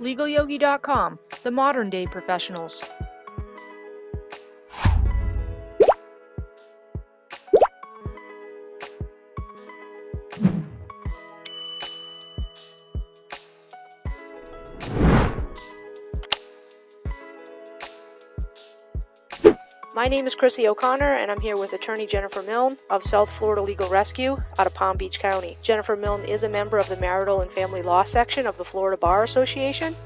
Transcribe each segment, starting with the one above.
LegalYogi.com, the modern day professionals. My name is Chrissy O'Connor, and I'm here with attorney Jennifer Milne of South Florida Legal Rescue out of Palm Beach County. Jennifer Milne is a member of the Marital and Family Law section of the Florida Bar Association.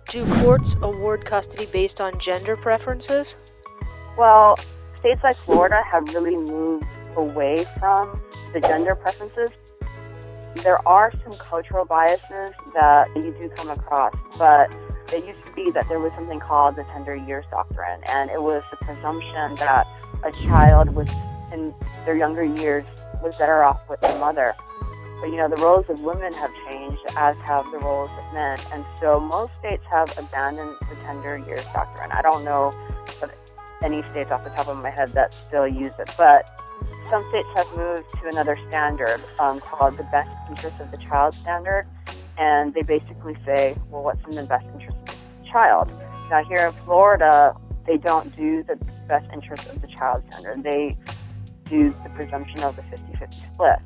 Do courts award custody based on gender preferences? Well, states like Florida have really moved away from the gender preferences. There are some cultural biases that you do come across, but it used to be that there was something called the tender years doctrine, and it was the presumption that a child was in their younger years was better off with the mother. But the roles of women have changed, as have the roles of men, and so most states have abandoned the tender years doctrine. I don't know of any states off the top of my head that still use it, but some states have moved to another standard called the best interest of the child standard, and they basically say, well, what's in the best interest of the child? Now, here in Florida, they don't do the best interest of the child standard. They do the presumption of the 50-50 split.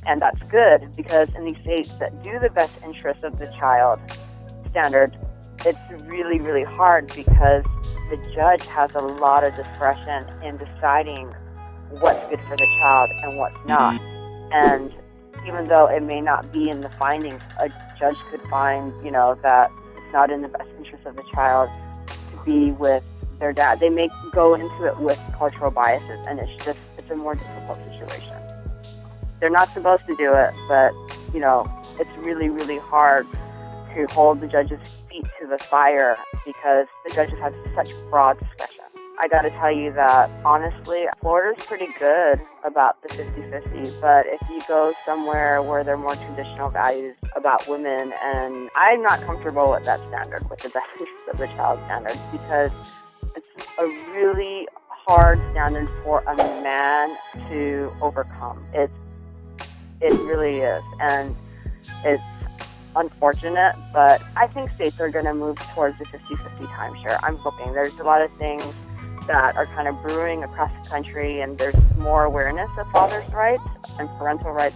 And that's good, because in these states that do the best interest of the child standard, it's really, really hard because the judge has a lot of discretion in deciding what's good for the child and what's not. And even though it may not be in the findings, a judge could find, that it's not in the best interest of the child to be with their dad. They may go into it with cultural biases, and it's a more difficult situation. They're not supposed to do it, but, it's really, really hard to hold the judge's feet to the fire because the judges have such broad discretion. I got to tell you that, honestly, Florida's pretty good about the 50-50, but if you go somewhere where there are more traditional values about women, and I'm not comfortable with that standard, with the best interest of the child standard, because it's a really hard standard for a man to overcome. It really is, and it's unfortunate, but I think states are going to move towards the 50-50 timeshare. I'm hoping. There's a lot of things that are kind of brewing across the country, and there's more awareness of fathers' rights and parental rights.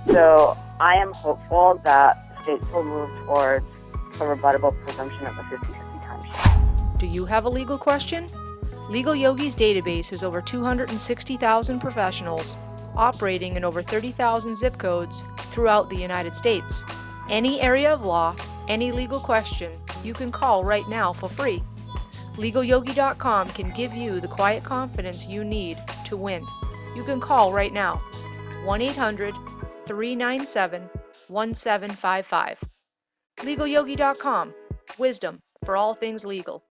So I am hopeful that states will move towards a rebuttable presumption of a 50-50 timeshare. Do you have a legal question? Legal Yogi's database has over 260,000 professionals operating in over 30,000 zip codes throughout the United States. Any area of law, any legal question, you can call right now for free. LegalYogi.com can give you the quiet confidence you need to win. You can call right now, 1-800-397-1755. LegalYogi.com, wisdom for all things legal.